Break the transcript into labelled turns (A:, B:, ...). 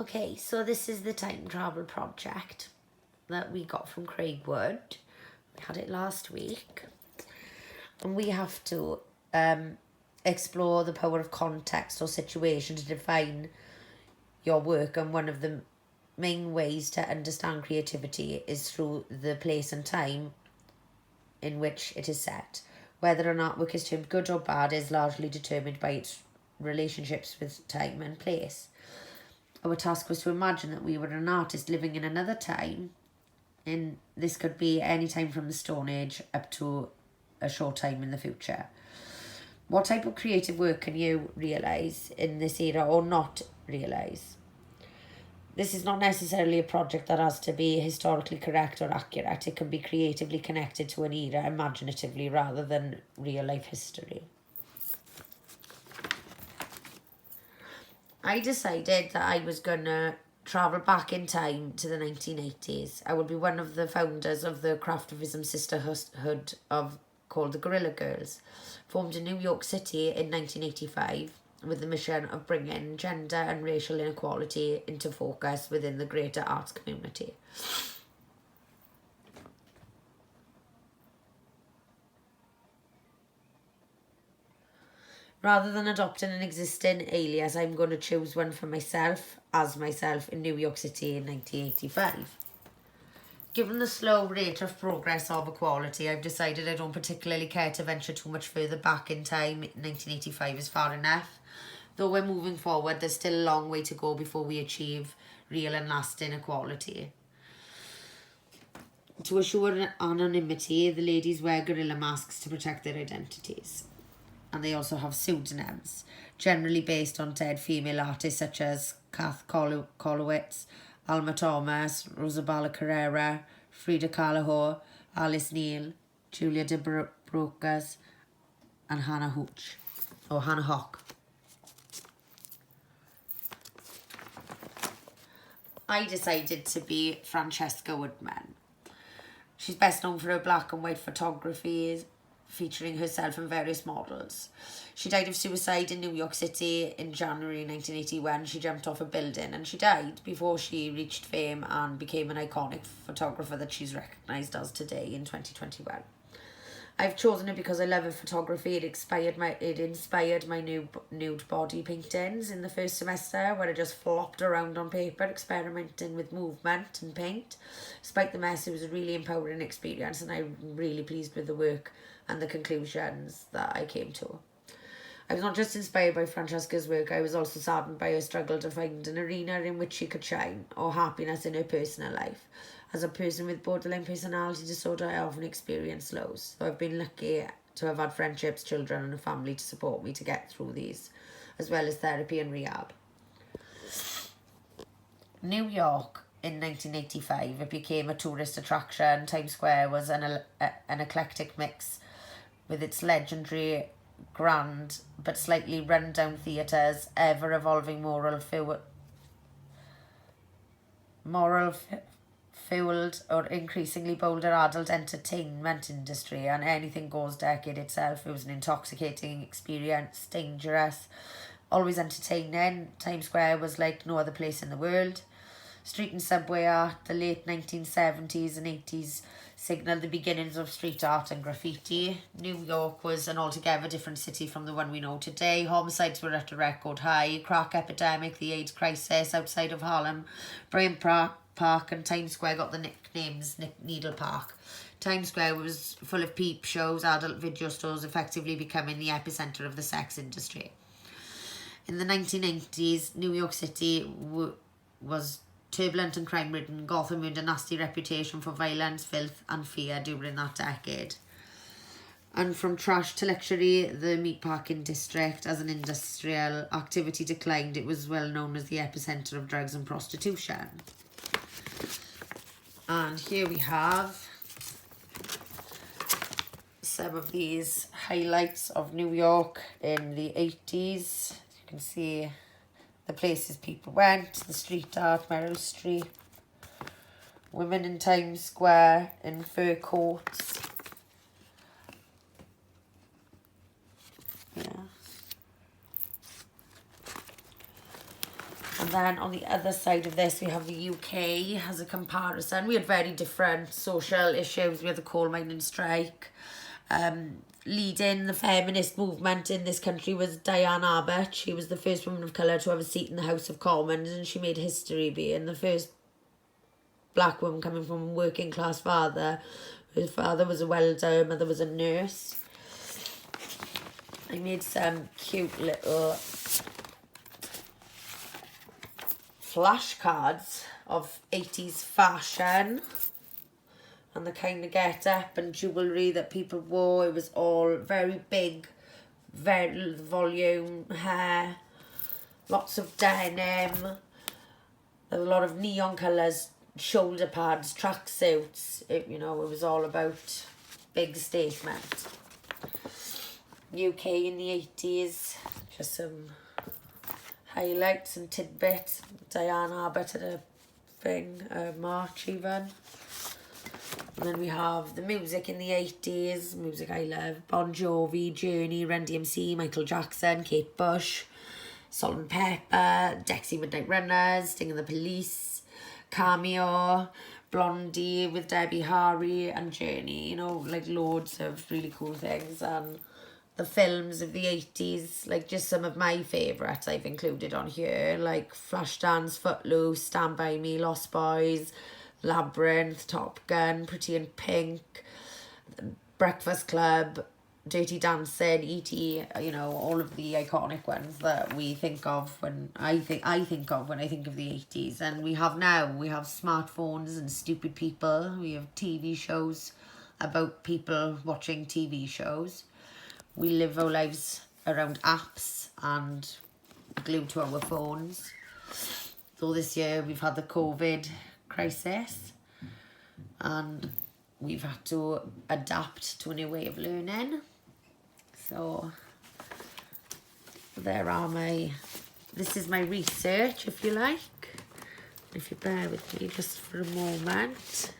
A: Okay, so this is the time travel project that we got from Craig Wood. We had it last week. And we have to explore the power of context or situation to define your work. And one of the main ways to understand creativity is through the place and time in which it is set. Whether an artwork is termed good or bad is largely determined by its relationships with time and place. Our task was to imagine that we were an artist living in another time, and this could be any time from the Stone Age up to a short time in the future. What type of creative work can you realise in this era or not realise? This is not necessarily a project that has to be historically correct or accurate. It can be creatively connected to an era imaginatively rather than real life history. I decided that I was going to travel back in time to the 1980s. I would be one of the founders of the Craftivism sisterhood called the Guerrilla Girls, formed in New York City in 1985 with the mission of bringing gender and racial inequality into focus within the greater arts community. Rather than adopting an existing alias, I'm going to choose one for myself, as myself, in New York City in 1985. Given the slow rate of progress of equality, I've decided I don't particularly care to venture too much further back in time. 1985 is far enough. Though we're moving forward, there's still a long way to go before we achieve real and lasting equality. To assure anonymity, the ladies wear gorilla masks to protect their identities. And they also have pseudonyms, generally based on dead female artists such as Kath Kolowitz, Alma Thomas, Rosabella Carrera, Frida Kahlo, Alice Neal, Julia de Brocas, and Hannah Hock. I decided to be Francesca Woodman. She's best known for her black and white photography featuring herself and various models. She died of suicide in New York City in January 1981. She jumped off a building and she died before she reached fame and became an iconic photographer that she's recognised as today in 2021. I've chosen it because I love her photography. It inspired my nude body paintings in the first semester, where I just flopped around on paper experimenting with movement and paint. Despite the mess, it was a really empowering experience, and I'm really pleased with the work and the conclusions that I came to. I was not just inspired by Francesca's work, I was also saddened by her struggle to find an arena in which she could shine, or happiness in her personal life. As a person with borderline personality disorder, I often experience lows. So I've been lucky to have had friendships, children and a family to support me to get through these, as well as therapy and rehab. New York in 1985, it became a tourist attraction. Times Square was an eclectic mix with its legendary, grand but slightly run-down theatres, ever-evolving moral-fueled or increasingly bolder adult entertainment industry, and Anything Goes decade itself. It was an intoxicating experience, dangerous, always entertaining. Times Square was like no other place in the world. Street and subway art, the late 1970s and 80s signalled the beginnings of street art and graffiti. New York was an altogether different city from the one we know today. Homicides were at a record high, crack epidemic, the AIDS crisis outside of Harlem, Bryant Park and Times Square got the nicknames Needle Park. Times Square was full of peep shows, adult video stores, effectively becoming the epicentre of the sex industry. In the 1990s, New York City was turbulent and crime-ridden. Gotham earned a nasty reputation for violence, filth and fear during that decade. And from trash to luxury, the meatpacking district as an industrial activity declined. It was well known as the epicentre of drugs and prostitution. And here we have some of these highlights of New York in the 80s. You can see the places people went, the street art, Meryl Streep, women in Times Square in fur coats. Yeah. And then on the other side of this, we have the UK as a comparison. We had very different social issues. We had the coal mining strike. Leading the feminist movement in this country was Diane Abbott. She was the first woman of colour to have a seat in the House of Commons, and she made history being the first black woman coming from a working class father. His father was a welder, her mother was a nurse. I made some cute little flashcards of 80s fashion and the kind of get up and jewellery that people wore. It was all very big, very volume hair, lots of denim, a lot of neon colours, shoulder pads, tracksuits. It was all about big statement. UK in the 80s, just some highlights and tidbits. Diane Abbott at a thing, march even. And then we have the music in the 80s, music I love. Bon Jovi, Journey, Run DMC, Michael Jackson, Kate Bush, Salt and Pepper, Dexy Midnight Runners, Sting and the Police, Cameo, Blondie with Debbie Harry and Journey. Like loads of really cool things. And the films of the 80s, like just some of my favourites I've included on here, like Flashdance, Footloose, Stand By Me, Lost Boys, Labyrinth, Top Gun, Pretty in Pink, Breakfast Club, Dirty Dancing, E.T., all of the iconic ones that we think of when I think of when I think of the 80s. And we have smartphones and stupid people. We have TV shows about people watching TV shows. We live our lives around apps and glued to our phones. So this year we've had the COVID crisis and we've had to adapt to a new way of learning. So this is my research, if you like. If you bear with me just for a moment.